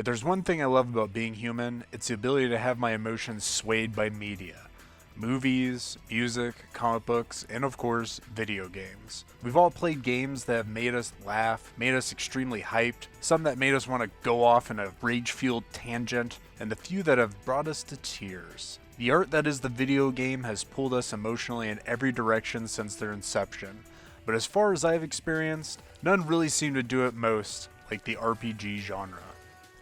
If there's one thing I love about being human, it's the ability to have my emotions swayed by media. Movies, music, comic books, and of course, video games. We've all played games that have made us laugh, made us extremely hyped, some that made us want to go off in a rage-fueled tangent, and the few that have brought us to tears. The art that is the video game has pulled us emotionally in every direction since their inception, but as far as I've experienced, none really seem to do it most like the RPG genre.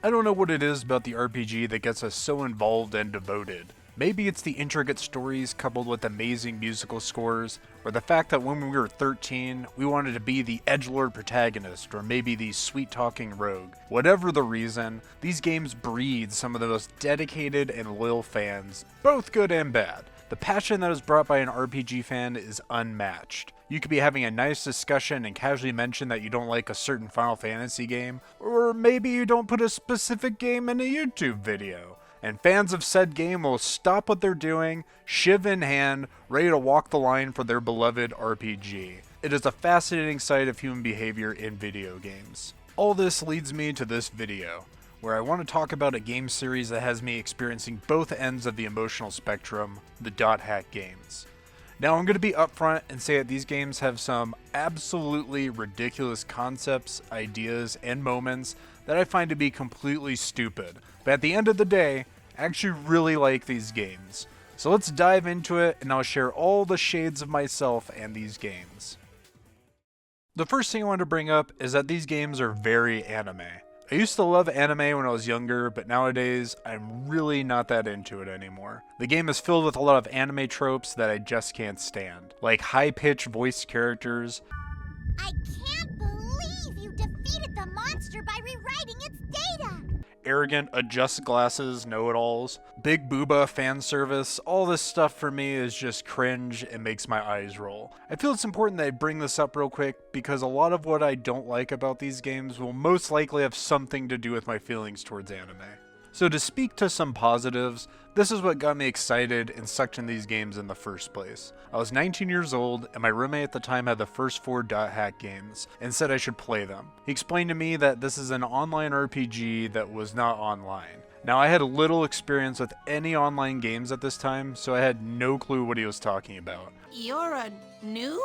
I don't know what it is about the RPG that gets us so involved and devoted. Maybe it's the intricate stories coupled with amazing musical scores, or the fact that when we were 13, we wanted to be the edgelord protagonist, or maybe the sweet-talking rogue. Whatever the reason, these games breed some of the most dedicated and loyal fans, both good and bad. The passion that is brought by an RPG fan is unmatched. You could be having a nice discussion and casually mention that you don't like a certain Final Fantasy game, or maybe you don't put a specific game in a YouTube video. And fans of said game will stop what they're doing, shiv in hand, ready to walk the line for their beloved RPG. It is a fascinating side of human behavior in video games. All this leads me to this video, where I want to talk about a game series that has me experiencing both ends of the emotional spectrum, the Dot Hack games. Now I'm going to be upfront and say that these games have some absolutely ridiculous concepts, ideas, and moments that I find to be completely stupid. But at the end of the day, I actually really like these games. So let's dive into it and I'll share all the shades of myself and these games. The first thing I want to bring up is that these games are very anime. I used to love anime when I was younger, but nowadays, I'm really not that into it anymore. The game is filled with a lot of anime tropes that I just can't stand, like high-pitched voiced characters. I can't believe you defeated the monster by rewriting its data! Arrogant adjust glasses know-it-alls, big booba fan service, all this stuff for me is just cringe and makes my eyes roll. I feel it's important that I bring this up real quick because a lot of what I don't like about these games will most likely have something to do with my feelings towards anime. So to speak to some positives, this is what got me excited and sucked in these games in the first place. I was 19 years old and my roommate at the time had the first 4 Dot Hack games and said I should play them. He explained to me that this is an online RPG that was not online. Now I had little experience with any online games at this time, so I had no clue what he was talking about. You're a noob?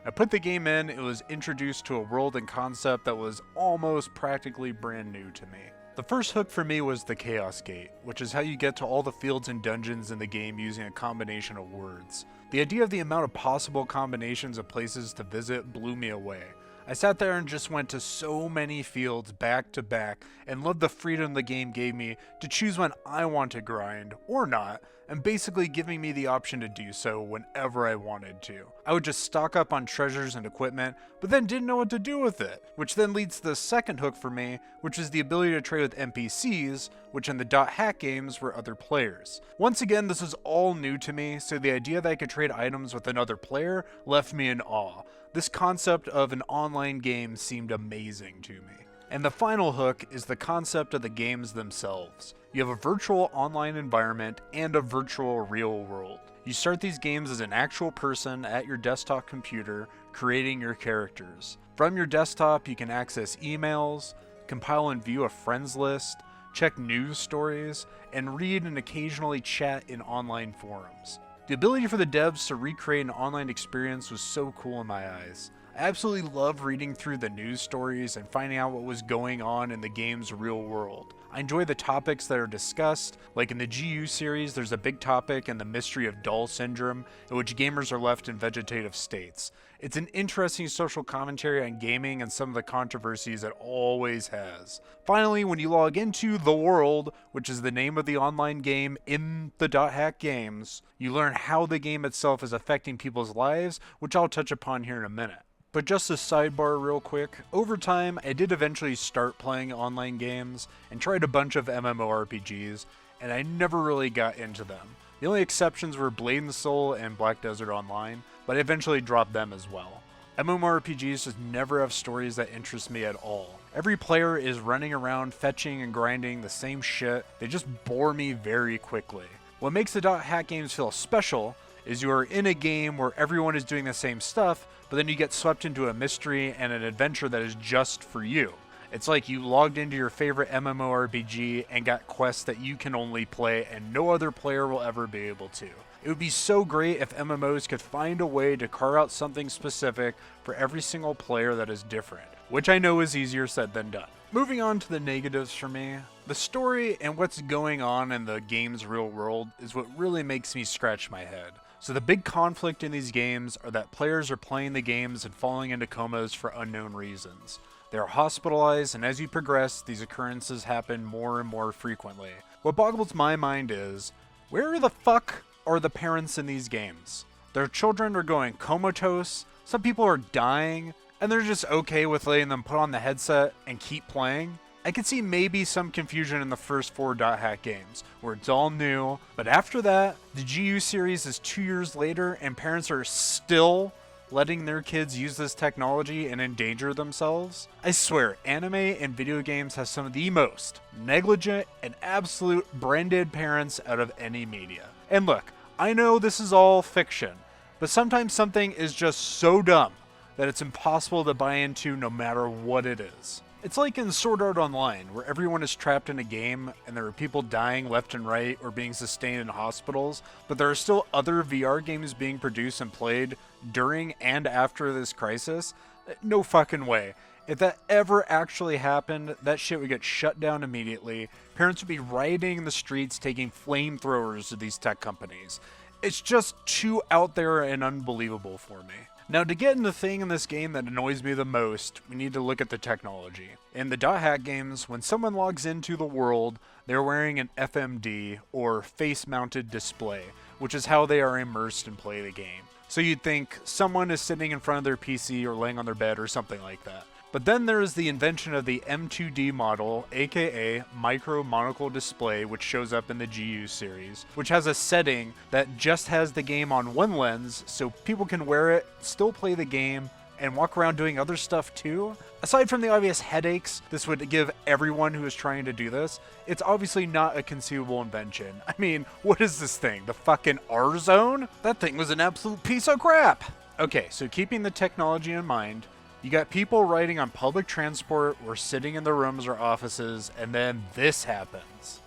I put the game in, it was introduced to a world and concept that was almost practically brand new to me. The first hook for me was the Chaos Gate, which is how you get to all the fields and dungeons in the game using a combination of words. The idea of the amount of possible combinations of places to visit blew me away. I sat there and just went to so many fields back to back and loved the freedom the game gave me to choose when I want to grind, or not, and basically giving me the option to do so whenever I wanted to. I would just stock up on treasures and equipment, but then didn't know what to do with it, which then leads to the second hook for me, which is the ability to trade with NPCs, which in the Dot Hack games were other players. Once again, this was all new to me, so the idea that I could trade items with another player left me in awe. This concept of an online game seemed amazing to me. And the final hook is the concept of the games themselves. You have a virtual online environment and a virtual real world. You start these games as an actual person at your desktop computer, creating your characters. From your desktop, you can access emails, compile and view a friends list, check news stories, and read and occasionally chat in online forums. The ability for the devs to recreate an online experience was so cool in my eyes. I absolutely love reading through the news stories and finding out what was going on in the game's real world. I enjoy the topics that are discussed, like in the GU series there's a big topic in the mystery of Doll syndrome, in which gamers are left in vegetative states. It's an interesting social commentary on gaming and some of the controversies it always has. Finally, when you log into The World, which is the name of the online game in the Dot Hack games, you learn how the game itself is affecting people's lives, which I'll touch upon here in a minute. But just a sidebar real quick, over time I did eventually start playing online games and tried a bunch of MMORPGs, and I never really got into them. The only exceptions were Blade and Soul and Black Desert Online, but I eventually dropped them as well. MMORPGs just never have stories that interest me at all. Every player is running around fetching and grinding the same shit, they just bore me very quickly. What makes the Dot Hack games feel special is you are in a game where everyone is doing the same stuff, but then you get swept into a mystery and an adventure that is just for you. It's like you logged into your favorite MMORPG and got quests that you can only play and no other player will ever be able to. It would be so great if MMOs could find a way to carve out something specific for every single player that is different, which I know is easier said than done. Moving on to the negatives for me, the story and what's going on in the game's real world is what really makes me scratch my head. So the big conflict in these games are that players are playing the games and falling into comas for unknown reasons. They are hospitalized, and as you progress, these occurrences happen more and more frequently. What boggles my mind is, where the fuck are the parents in these games? Their children are going comatose, some people are dying, and they're just okay with letting them put on the headset and keep playing? I could see maybe some confusion in the first 4 Dot Hack games, where it's all new, but after that, the GU series is 2 years later and parents are still letting their kids use this technology and endanger themselves? I swear, anime and video games have some of the most negligent and absolute brain-dead parents out of any media. And look, I know this is all fiction, but sometimes something is just so dumb that it's impossible to buy into no matter what it is. It's like in Sword Art Online, where everyone is trapped in a game and there are people dying left and right or being sustained in hospitals, but there are still other VR games being produced and played during and after this crisis. No fucking way. If that ever actually happened, that shit would get shut down immediately. Parents would be rioting in the streets taking flamethrowers to these tech companies. It's just too out there and unbelievable for me. Now, to get into the thing in this game that annoys me the most, we need to look at the technology. In the Dot Hack games, when someone logs into the world, they're wearing an FMD, or face-mounted display, which is how they are immersed and play the game. So you'd think someone is sitting in front of their PC or laying on their bed or something like that. But then there is the invention of the M2D model, aka Micro Monocle Display, which shows up in the GU series, which has a setting that just has the game on one lens, so people can wear it, still play the game, and walk around doing other stuff too. Aside from the obvious headaches this would give everyone who is trying to do this, it's obviously not a conceivable invention. I mean, what is this thing? The fucking R-Zone? That thing was an absolute piece of crap! Okay, so keeping the technology in mind, you got people riding on public transport or sitting in their rooms or offices, and then this happens.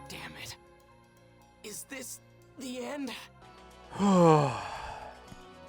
Damn it. Is this the end?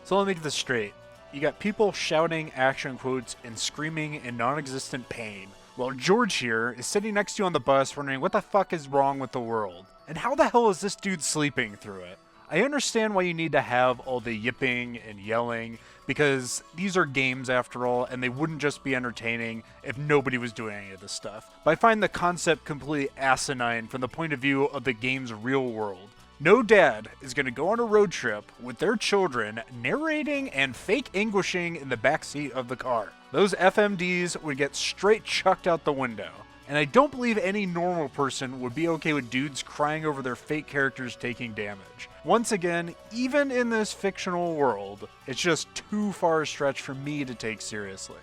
So let me get this straight. You got people shouting action quotes and screaming in non-existent pain, while George here is sitting next to you on the bus wondering what the fuck is wrong with the world. And how the hell is this dude sleeping through it? I understand why you need to have all the yipping and yelling, because these are games after all, and they wouldn't just be entertaining if nobody was doing any of this stuff. But I find the concept completely asinine from the point of view of the game's real world. No dad is going to go on a road trip with their children narrating and fake Englishing in the backseat of the car. Those FMDs would get straight chucked out the window. And I don't believe any normal person would be okay with dudes crying over their fake characters taking damage. Once again, even in this fictional world, it's just too far a stretch for me to take seriously.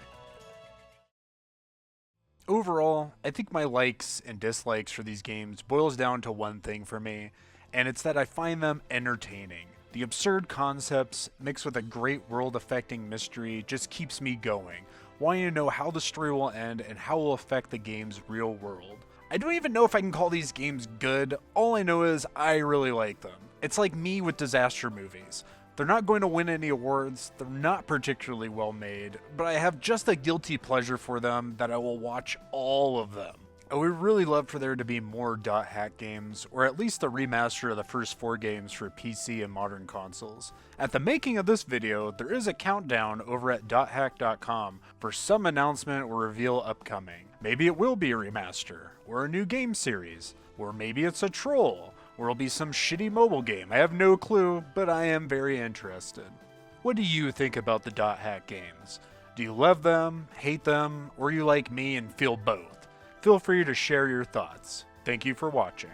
Overall, I think my likes and dislikes for these games boils down to one thing for me, and it's that I find them entertaining. The absurd concepts mixed with a great world-affecting mystery just keeps me going, wanting to know how the story will end and how it will affect the game's real world. I don't even know if I can call these games good, all I know is I really like them. It's like me with disaster movies. They're not going to win any awards, they're not particularly well made, but I have just a guilty pleasure for them that I will watch all of them. I would really love for there to be more Dot Hack games, or at least a remaster of the first 4 games for PC and modern consoles. At the making of this video, there is a countdown over at dothack.com for some announcement or reveal upcoming. Maybe it will be a remaster, or a new game series, or maybe it's a troll, or it'll be some shitty mobile game. I have no clue, but I am very interested. What do you think about the Dot Hack games? Do you love them, hate them, or are you like me and feel both? Feel free to share your thoughts. Thank you for watching.